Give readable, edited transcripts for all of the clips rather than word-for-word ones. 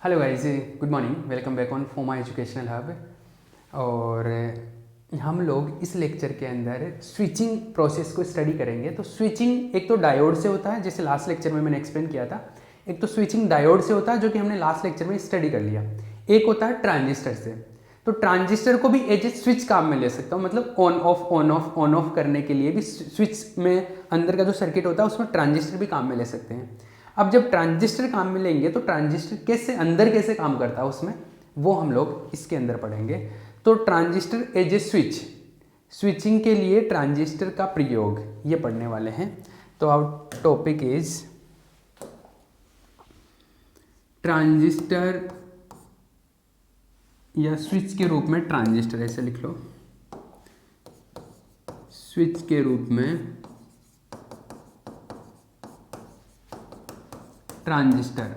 Hello guys, good morning, welcome back on फोमा educational hub. और हम लोग इस लेक्चर के अंदर स्विचिंग प्रोसेस को स्टडी करेंगे। तो स्विचिंग एक तो डायोड से होता है, जैसे लास्ट लेक्चर में मैंने एक्सप्लेन किया था। एक तो स्विचिंग डायोड से होता है, जो कि हमने लास्ट लेक्चर में स्टडी कर लिया। एक होता है ट्रांजिस्टर से। तो ट्रांजिस्टर को भी एज ए स्विच काम में ले सकता हूँ, मतलब ऑन ऑफ करने के लिए भी स्विच में अंदर का जो सर्किट होता है उसमें ट्रांजिस्टर भी काम में ले सकते हैं। अब जब ट्रांजिस्टर काम में लेंगे तो ट्रांजिस्टर कैसे काम करता है उसमें, वो हम लोग इसके अंदर पढ़ेंगे। तो ट्रांजिस्टर एज ए स्विचिंग के लिए ट्रांजिस्टर का प्रयोग ये पढ़ने वाले हैं। तो आवर टॉपिक इज ट्रांजिस्टर या स्विच के रूप में ट्रांजिस्टर, ऐसे लिख लो, स्विच के रूप में transistor.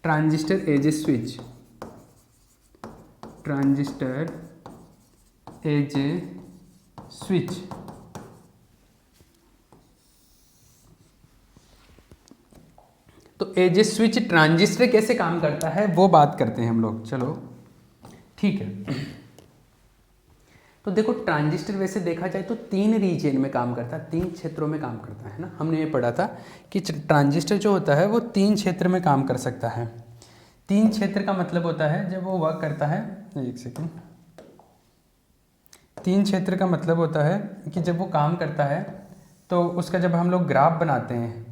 Transistor as a switch, transistor as a switch. तो एज ए स्विच ट्रांजिस्टर कैसे काम करता है वो बात करते हैं हम लोग। चलो ठीक है। तो देखो, ट्रांजिस्टर वैसे देखा जाए तो 3 रीजन में काम करता है, 3 क्षेत्रों में काम करता है ना। हमने ये पढ़ा था कि ट्रांजिस्टर जो होता है वो 3 क्षेत्र में काम कर सकता है। 3 क्षेत्र का मतलब होता है जब वो वर्क करता है, एक सेकेंड, 3 क्षेत्र का मतलब होता है कि जब वो काम करता है तो उसका जब हम लोग ग्राफ बनाते हैं,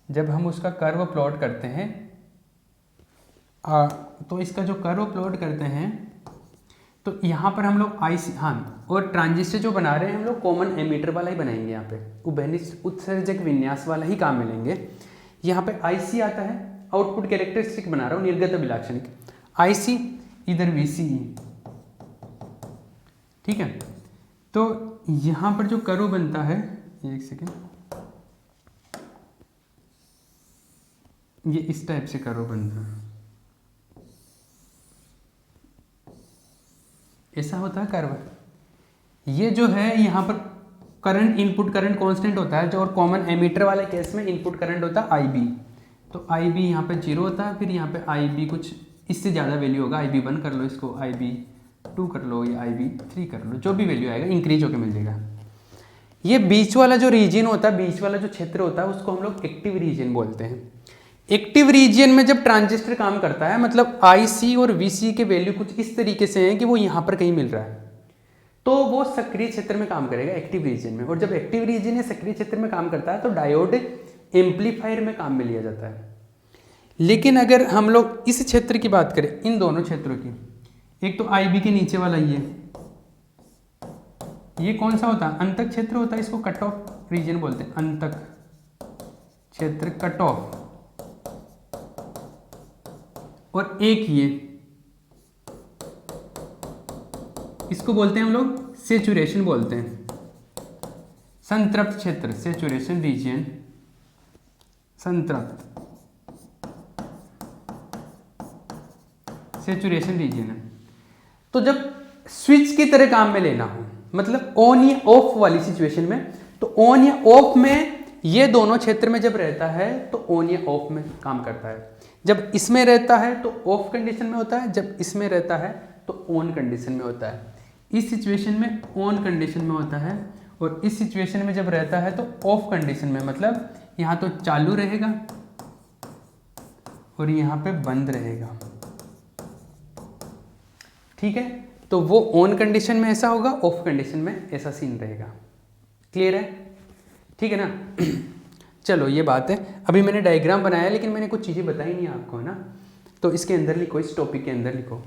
जब हम उसका कर्व प्लॉट करते हैं, तो इसका जो कर्व प्लॉट करते हैं तो यहाँ पर हम लोग और ट्रांजिस्टर जो बना रहे हैं हम लोग कॉमन एमीटर वाला ही बनाएंगे। यहाँ पे उभयनिष्ठ उत्सर्जक विन्यास वाला ही काम मिलेंगे। यहाँ पे IC आता है, आउटपुट कैरेक्टरिस्टिक बना रहा हूँ, निर्गत अभिलाक्षणिक। IC इधर VCE, ठीक है। तो यहाँ पर जो कर्व बनता है, एक सेकेंड, ये इस टाइप से कर्व बनता है, ऐसा होता है कर्व। ये जो है यहाँ पर करंट, इनपुट करंट कांस्टेंट होता है जो, और कॉमन एमीटर वाले केस में इनपुट करंट होता है IB। तो IB यहाँ पे 0 होता है, फिर यहाँ पे IB कुछ इससे ज़्यादा वैल्यू होगा। IB1 कर लो, इसको IB2 कर लो, या IB3 कर लो, जो भी वैल्यू आएगा इंक्रीज होकर मिल जाएगा। ये बीच वाला जो रीजन होता है, बीच वाला जो क्षेत्र होता है, उसको हम लोग एक्टिव रीजन बोलते हैं। एक्टिव रीजन में जब ट्रांजिस्टर काम करता है, मतलब IC और VC के वैल्यू कुछ इस तरीके से हैं कि वो यहाँ पर कहीं मिल रहा है, तो वो सक्रिय क्षेत्र में काम करेगा, एक्टिव रीजन में। और जब एक्टिव रीजन या सक्रिय क्षेत्र में काम करता है तो डायोड एम्पलीफायर में काम में लिया जाता है। लेकिन अगर हम लोग इस क्षेत्र की बात करें, इन दोनों क्षेत्रों की, एक तो IB के नीचे वाला ये कौन सा होता है? अंतक क्षेत्र होता है, इसको कट ऑफ रीजन बोलते हैं, अंतक क्षेत्र, कट ऑफ। और एक ये, इसको बोलते हैं हम लोग सेचुरेशन बोलते हैं, संतृप्त क्षेत्र, सेचुरेशन रीजन, संतृप्त सेचुरेशन रीजन है। तो जब स्विच की तरह काम में लेना हो, मतलब ऑन या ऑफ वाली सिचुएशन में, तो ऑन या ऑफ में ये दोनों क्षेत्र में जब रहता है तो ऑन या ऑफ में काम करता है। जब इसमें रहता है तो ऑफ कंडीशन में होता है, जब इसमें रहता है तो ऑन कंडीशन में होता है। इस सिचुएशन में ऑन कंडीशन में होता है, और इस सिचुएशन में जब रहता है तो ऑफ कंडीशन में, मतलब यहाँ तो चालू रहेगा और यहाँ पे बंद रहेगा, ठीक है। तो वो ऑन कंडीशन में ऐसा होगा, ऑफ कंडीशन में ऐसा सीन रहेगा। क्लियर है? ठीक है ना। चलो ये बात है। अभी मैंने डायग्राम बनाया, लेकिन मैंने कुछ चीज़ें बताई नहीं आपको, है ना। तो इसके अंदर लिखो, इस टॉपिक के अंदर लिखो,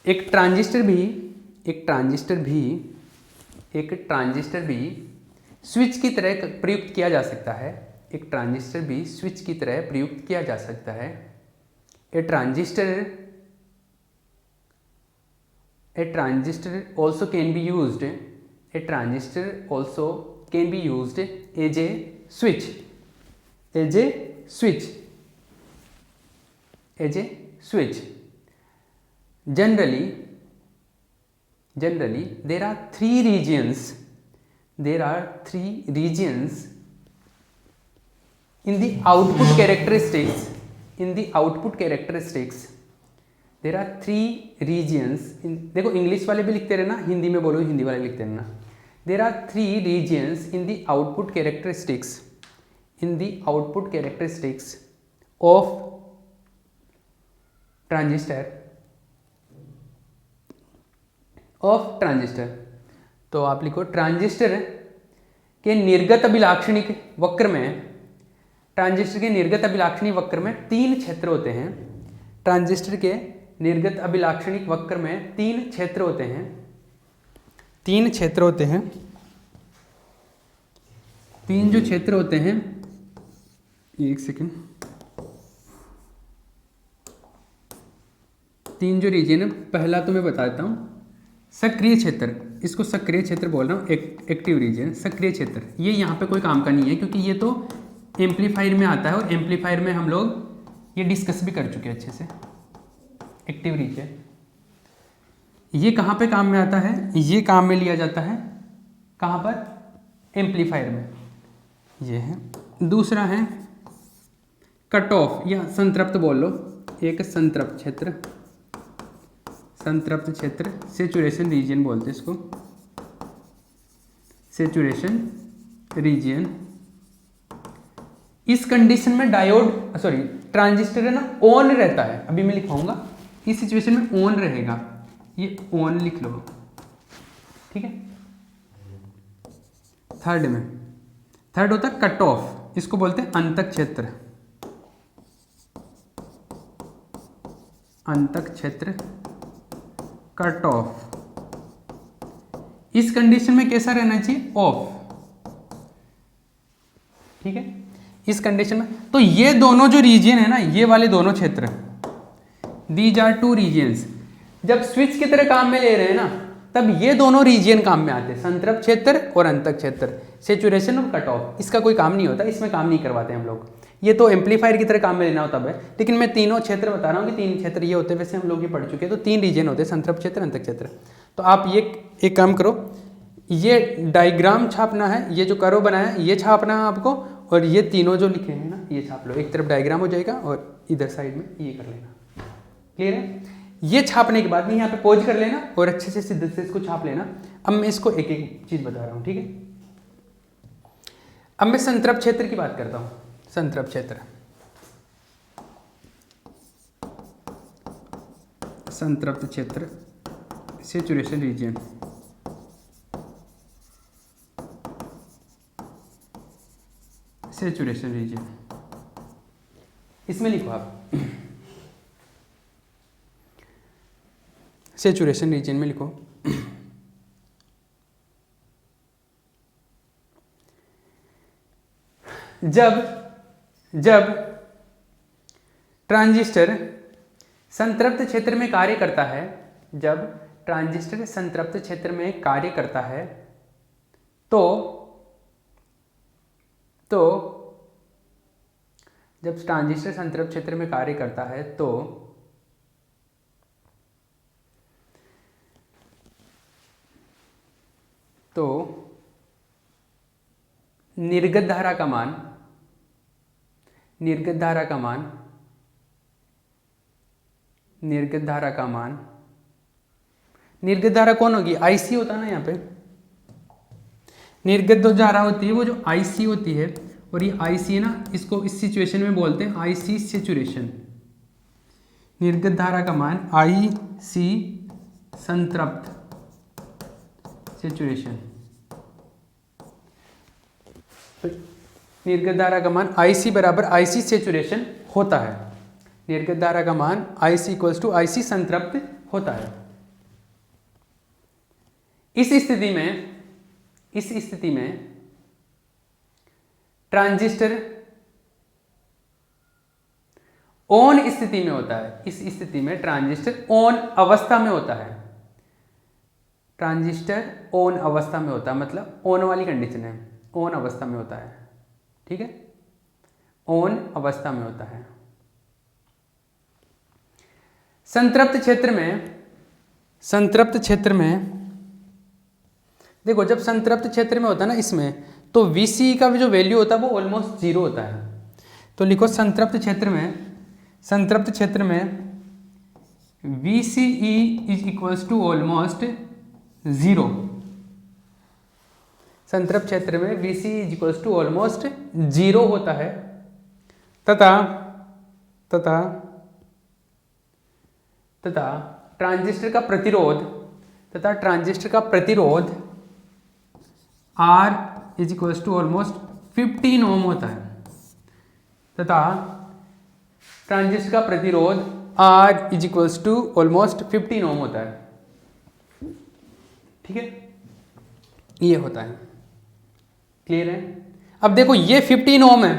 एक ट्रांजिस्टर भी स्विच की तरह प्रयुक्त किया जा सकता है। एक ट्रांजिस्टर भी स्विच की तरह प्रयुक्त किया जा सकता है। A transistor also can be used. A transistor also can be used as a switch. Generally, there are 3 regions there are 3 regions in the output characteristics, there are 3 regions देखो English वाले भी लिखते रहना, हिंदी में बोलो, हिंदी वाले लिखते रहना। there are 3 regions in the output characteristics of transistor. तो आप लिखो ट्रांजिस्टर के निर्गत अभिलाक्षणिक वक्र में, ट्रांजिस्टर के निर्गत अभिलाक्षणिक वक्र में 3 क्षेत्र होते हैं। ट्रांजिस्टर के निर्गत अभिलाक्षणिक वक्र में 3 क्षेत्र होते हैं। 3 क्षेत्र होते हैं। 3 जो क्षेत्र होते हैं, एक सेकेंड, 3 जो रीजन है, पहला तो मैं बता देता हूँ। सक्रिय क्षेत्र, इसको सक्रिय क्षेत्र बोल रहा हूँ, एक्टिव रीजन, सक्रिय क्षेत्र। ये यहाँ पे कोई काम का नहीं है क्योंकि ये तो एम्पलीफायर में आता है और एम्पलीफायर में हम लोग ये डिस्कस भी कर चुके हैं अच्छे से। एक्टिव रीजन ये कहाँ पे काम में आता है? ये काम में लिया जाता है कहाँ पर? एम्पलीफायर में। ये है। दूसरा है कट ऑफ या संतृप्त बोल लो, एक संतृप्त क्षेत्र, संतृप्त क्षेत्र, सेचुरेशन रीजन बोलते हैं इसको, सेचुरेशन रीजन। इस कंडीशन में डायोड ट्रांजिस्टर है ना ऑन रहता है। अभी मैं लिखाऊंगा, इस सिचुएशन में ऑन रहेगा, ये ऑन लिख लो, ठीक है। थर्ड होता है कट ऑफ, इसको बोलते हैं अंतक क्षेत्र, अंतक क्षेत्र, कट ऑफ। इस कंडीशन में कैसा रहना चाहिए? ऑफ, ठीक है। इस कंडीशन में तो ये दोनों जो रीजन है ना, ये वाले दोनों क्षेत्र, दीज आर 2 रीजन्स। जब स्विच की तरह काम में ले रहे हैं ना, तब ये दोनों रीजन काम में आते हैं, संतृप्त क्षेत्र और अंतक क्षेत्र, सेचुरेशन और कट ऑफ। इसका कोई काम नहीं होता, इसमें काम नहीं करवाते हम लोग, ये तो एम्पलीफायर की तरह काम में लेना होता है। लेकिन मैं तीनों क्षेत्र बता रहा हूँ कि 3 क्षेत्र ये होते हैं, वैसे हम लोग ये पढ़ चुके हैं। तो 3 रीजन होते हैं, संतृप्त क्षेत्र, अंतक क्षेत्र। तो आप ये एक काम करो, ये डायग्राम छापना है, ये जो कर्व बनाया है ये छापना है आपको, और ये तीनों जो लिखे हैं ना ये छाप लो। एक तरफ डायग्राम हो जाएगा और इधर साइड में ये कर लेना। क्लियर है? ये छापने के बाद में यहाँ पे पॉज कर लेना और अच्छे से सीधे से इसको छाप लेना। अब मैं इसको एक एक चीज बता रहा हूँ, ठीक है। अब मैं संतृप्त क्षेत्र की बात करता हूँ। संतृप्त क्षेत्र, संतृप्त क्षेत्र, सेचुरेशन रीजन। सेचुरेशन रीजन इसमें लिखो आप, सेचुरेशन रीजन में लिखो जब ट्रांजिस्टर संतृप्त क्षेत्र में कार्य करता है, जब ट्रांजिस्टर संतृप्त क्षेत्र में कार्य करता है तो जब ट्रांजिस्टर संतृप्त क्षेत्र में कार्य करता है तो निर्गत धारा का मान, निर्गत धारा का मान, निर्गत धारा का मान, निर्गत धारा कौन होगी? आईसी होता है ना यहाँ पे। निर्गत जो धारा होती है वो जो आईसी होती है, और ये आईसी है ना, इसको इस सिचुएशन में बोलते हैं आईसी सेचुरेशन। निर्गत धारा का मान आईसी संतृप्त सेचुरेशन, निर्गत धारा का मान आईसी बराबर आईसी सेचुरेशन होता है। निर्गत धारा का मान आईसी इक्वल्स टू आईसी संतृप्त होता है। इस स्थिति में ट्रांजिस्टर ऑन स्थिति में होता है। इस स्थिति में ट्रांजिस्टर ऑन अवस्था में होता है। ट्रांजिस्टर ऑन अवस्था में होता है, मतलब ऑन वाली कंडीशन है, ऑन अवस्था में होता है, ठीक है, ऑन अवस्था में होता है। संतृप्त क्षेत्र में देखो जब संतृप्त क्षेत्र में होता है ना इसमें, तो VCE का भी जो वैल्यू होता है वो ऑलमोस्ट 0 होता है। तो लिखो संतृप्त क्षेत्र में VCE is equals to almost 0। संतृप्त क्षेत्र में VCE is equals to almost 0 होता है तथा ट्रांजिस्टर का प्रतिरोध R is equals to almost 15 ohm होता है तथा ट्रांजिस्टर का प्रतिरोध R is equals to almost 15 ohm होता है। ठीक है, ये होता है। क्लियर है? अब देखो ये 15 ओम है,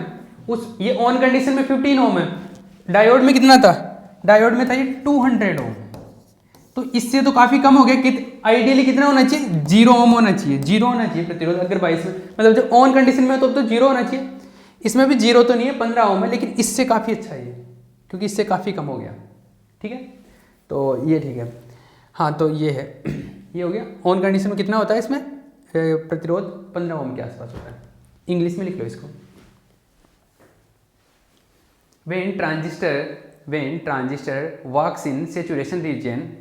ये ऑन कंडीशन में 15 ओम है, डायोड में कितना था? डायोड में था ये 200 ओम। तो इससे तो काफी कम हो गया कि आइडियली कितना होना चाहिए? 0 ओम होना चाहिए, 0 होना चाहिए प्रतिरोध। अगर 22 में मतलब जब ऑन कंडीशन में तो 0 होना चाहिए। इसमें भी 0 तो नहीं है, 15 ओम है, लेकिन इससे काफी अच्छा है क्योंकि इससे काफी कम हो गया। ठीक है, तो ये ठीक है। हाँ, तो ये है, ये हो गया। ऑन कंडीशन में कितना होता है इसमें प्रतिरोध? 15 ओम के आसपास होता है। इंग्लिश में लिख लो इसको। when transistor walks in saturation region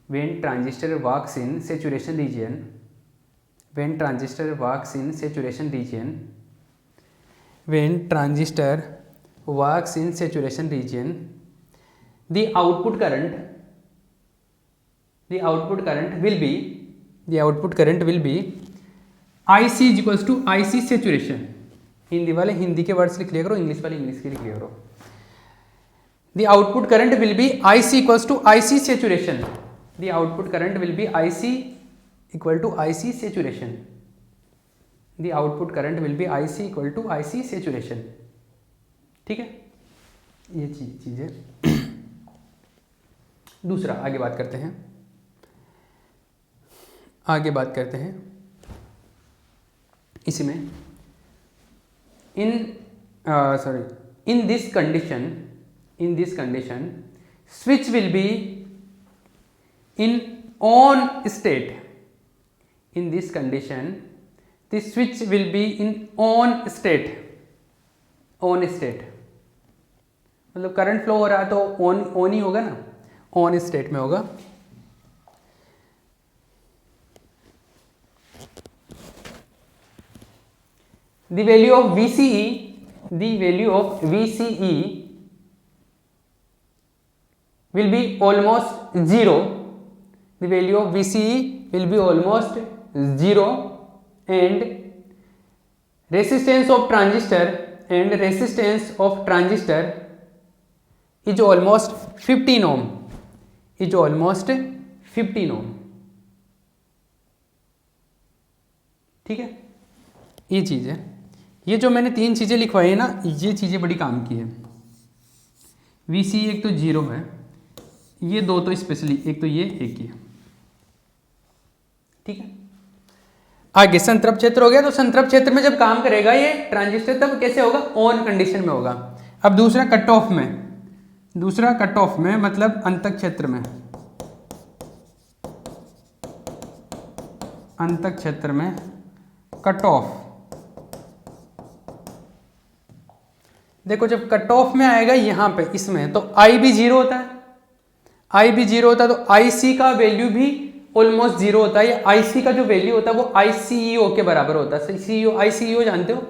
when transistor walks in saturation region when transistor walks in saturation region the output current will be IC is equals to IC saturation। Hindi वाले हिंदी के वर्ड्स लिख लिया करो, English वाले English के लिख लिया करो। The output current will be IC equals to IC saturation। The output current will be IC equal to IC saturation। The output current will be IC equal to IC saturation। ठीक है, ये चीज है। दूसरा आगे बात करते हैं इसमें in this condition switch will be in on state। in this condition the switch will be in on state मतलब करंट फ्लो हो रहा है तो ऑन ही होगा ना, ऑन स्टेट में होगा। The value of VCE will be almost 0। The value of VCE will be almost 0 and resistance of transistor is almost 15 ohm। ठीक है, ये चीज़ है। ये जो मैंने 3 चीज़ें लिखवाई है ना, ये चीज़ें बड़ी काम की है। VCE एक तो 0 है, ये 2 तो स्पेशली, एक तो ये, एक ये। ठीक है, आगे संतृप्त क्षेत्र हो गया। तो संतृप्त क्षेत्र में जब काम करेगा ये ट्रांजिस्टर तब कैसे होगा? ऑन कंडीशन में होगा। अब दूसरा कट ऑफ में मतलब अंतक क्षेत्र में कट ऑफ। देखो जब कट ऑफ में आएगा यहाँ पे इसमें, तो I भी 0 होता है, तो IC का वैल्यू भी ऑलमोस्ट 0 होता है। या IC का जो वैल्यू होता है वो ICEO के बराबर होता है। ICEO जानते हो,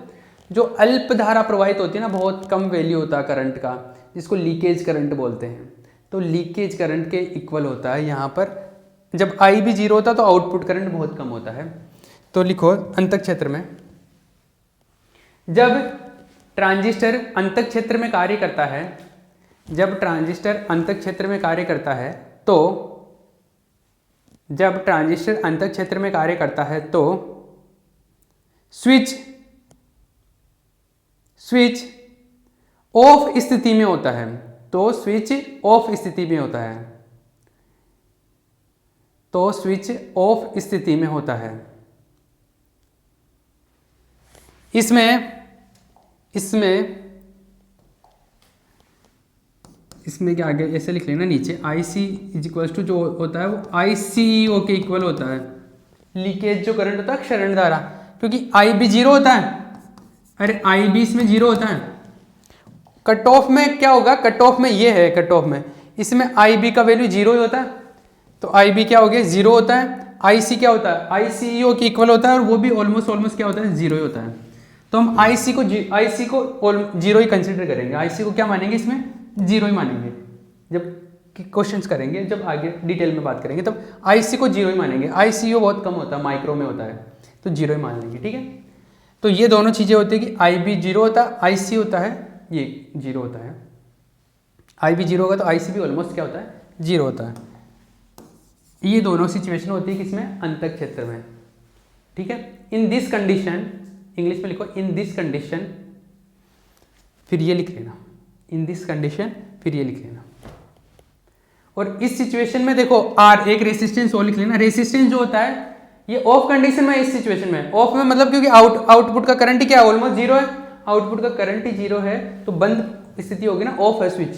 जो अल्प धारा प्रवाहित होती है ना, बहुत कम वैल्यू होता है करंट का, जिसको लीकेज करंट बोलते हैं। तो लीकेज करंट के इक्वल होता है यहाँ पर। जब I भी 0 होता है तो आउटपुट करंट बहुत कम होता है। तो लिखो अंतक क्षेत्र में जब ट्रांजिस्टर अंतक क्षेत्र में कार्य करता है, तो स्विच ऑफ स्थिति में होता है। इसमें क्या आगे ऐसे लिख लेना नीचे, IC इज इक्वल टू जो होता है वो ICEO के इक्वल होता है। लीकेज जो करंट होता है क्षरण धारा, क्योंकि आई बी जीरो होता है, अरे आई बी इसमें जीरो होता है। कट ऑफ में क्या होगा, कट ऑफ में ये है, कट ऑफ में इसमें आई बी का वैल्यू जीरो ही होता है, तो आई बी क्या हो गया, जीरो होता है। आई सी क्या होता है, आई सी ओ के इक्वल होता है, और वो भी ऑलमोस्ट क्या होता है, जीरो ही होता है। तो हम आई सी को जीरो ही कंसिडर करेंगे, आई सी को क्या मानेंगे, इसमें जीरो ही मानेंगे। जब क्वेश्चंस करेंगे, जब आगे डिटेल में बात करेंगे, तब आई सी को जीरो ही मानेंगे। आई सी ओ बहुत कम होता है, माइक्रो में होता है, तो जीरो ही मान लेंगे, ठीक है। तो ये दोनों चीज़ें होती है कि आई बी जीरो होता है, आई सी होता है ये जीरो होता है। आई बी जीरो होगा तो आई सी भी ऑलमोस्ट क्या होता है, जीरो होता है। ये दोनों सिचुएशन होती है किसमें, अंतः क्षेत्र में, ठीक है। इन दिस कंडीशन, इंग्लिश में लिखो इन दिस कंडीशन, फिर ये लिख लेना, इन दिस कंडीशन, फिर ये लिख लेना। और इस सिचुएशन में देखो आर, एक रेसिस्टेंस और लिख लेना। रेसिस्टेंस जो होता है ये ऑफ कंडीशन में, इस सिचुएशन में ऑफ में मतलब क्योंकि आउटपुट का करंट ही क्या है, ऑलमोस्ट जीरो है, आउटपुट का करंट ही जीरो है, तो बंद स्थिति होगी ना, ऑफ है स्विच।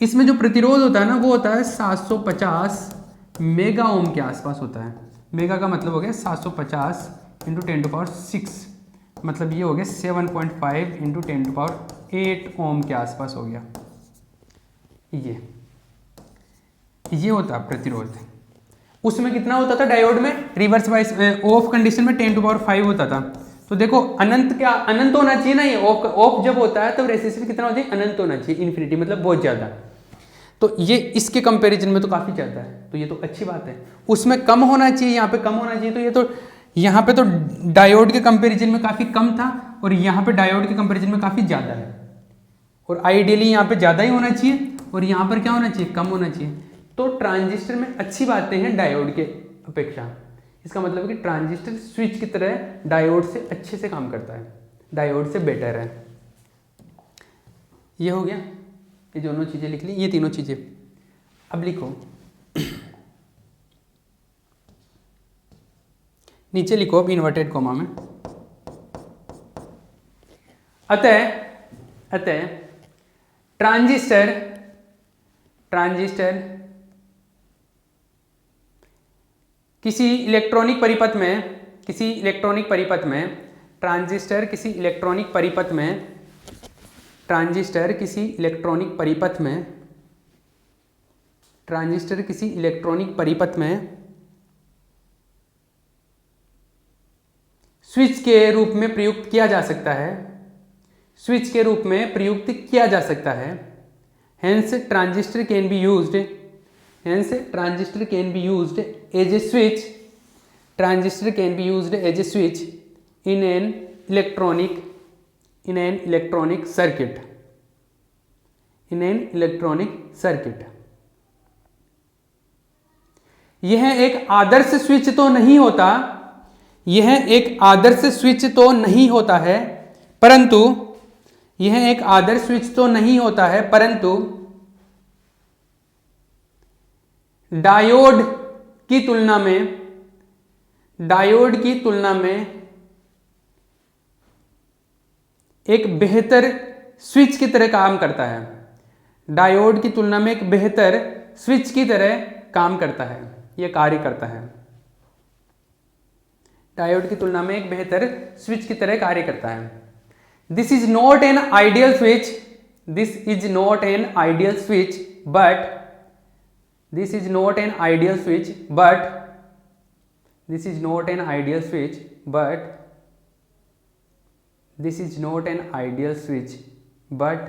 इसमें जो प्रतिरोध होता है ना वो होता है 750 मेगा ओम के आसपास होता है। मेगा का मतलब हो गया 750 इंटू 10⁶, मतलब ये हो गया 7.5 इंटू 10⁸ ओम के आसपास हो गया। ये होता है प्रतिरोध। उसमें कितना होता था डायोड में, रिवर्स वाइस ऑफ कंडीशन में 10⁵ होता था। तो देखो अनंत, क्या अनंत होना चाहिए ना, ये ऑफ जब होता है तब रेसिस्टेंस कितना होता है, अनंत होना चाहिए, इन्फिनिटी मतलब बहुत ज़्यादा। तो ये इसके कंपैरिजन में तो काफ़ी ज़्यादा है, तो ये तो अच्छी बात है। उसमें कम होना चाहिए, यहाँ पे कम होना चाहिए, तो ये तो यहाँ पे तो डायोड के कंपैरिजन में काफ़ी कम था, और यहाँ पे डायोड के कंपैरिजन में काफ़ी ज़्यादा है। और आइडियली यहाँ पे ज़्यादा ही होना चाहिए, और यहाँ पर क्या होना चाहिए, कम होना चाहिए। तो ट्रांजिस्टर में अच्छी बातें हैं डायोड के अपेक्षा। इसका मतलब है कि ट्रांजिस्टर स्विच की तरह डायोड से अच्छे से काम करता है, डायोड से बेटर है। ये हो गया, ये दोनों चीज़ें लिख ली, ये तीनों चीज़ें। अब लिखो नीचे लिखो अब इन्वर्टेड कॉमा में, अतः ट्रांजिस्टर किसी इलेक्ट्रॉनिक परिपथ में ट्रांजिस्टर किसी इलेक्ट्रॉनिक परिपथ में स्विच के रूप में प्रयुक्त किया जा सकता है। Hence transistor can be used as a switch in an electronic circuit. यह एक आदर्श स्विच तो नहीं होता है, परंतु डायोड की तुलना में एक बेहतर स्विच की तरह काम करता है। डायोड की तुलना में एक बेहतर स्विच की तरह काम करता है, यह कार्य करता है। डायोड की तुलना में एक बेहतर स्विच की तरह कार्य करता है। This is not an ideal switch, but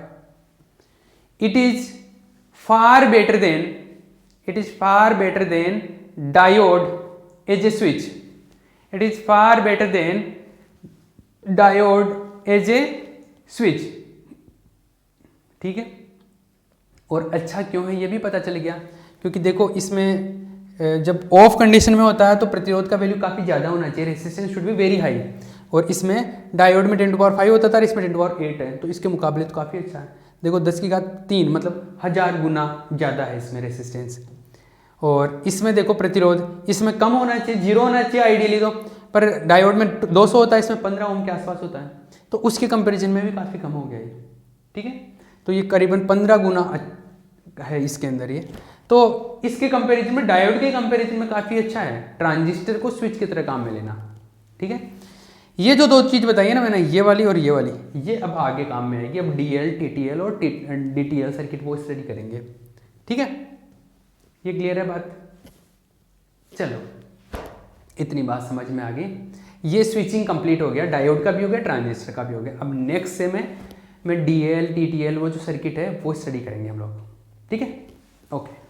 it is far better than diode as a switch. ठीक है। और अच्छा क्यों है ये भी पता चल गया, क्योंकि देखो इसमें जब ऑफ कंडीशन में होता है तो प्रतिरोध का वैल्यू काफ़ी ज़्यादा होना चाहिए, resistance should be very high, और इसमें डायोड में 10⁵ होता था और इसमें 10⁸ है, तो इसके मुकाबले तो काफ़ी अच्छा है। देखो 10⁻³ मतलब 1000 गुना ज़्यादा है इसमें रेजिस्टेंस। और इसमें देखो प्रतिरोध इसमें कम होना चाहिए, 0 होना चाहिए आइडियली तो, पर डायोड में 200 होता है, इसमें 15 ओम के आसपास होता है, तो उसके कंपैरिजन में भी काफ़ी कम हो गया ये। ठीक है, तो ये करीबन 15 गुना है इसके अंदर ये। तो तो इसके कंपैरिजन में, डायोड के कंपैरिजन में काफ़ी अच्छा है ट्रांजिस्टर को स्विच की तरह काम में लेना। ठीक है, ये जो दो चीज़ बताई है ना मैंने, ये वाली और ये वाली, ये अब आगे काम में आएगी। अब DL, TTL और DTL सर्किट वो स्टडी करेंगे। ठीक है, ये क्लियर है बात? चलो, इतनी बात समझ में आ गई। ये स्विचिंग कंप्लीट हो गया, डायोड का भी हो गया, ट्रांजिस्टर का भी हो गया। अब नेक्स्ट से मैं DL, TTL वो जो सर्किट है वो स्टडी करेंगे हम लोग। ठीक है, ओके।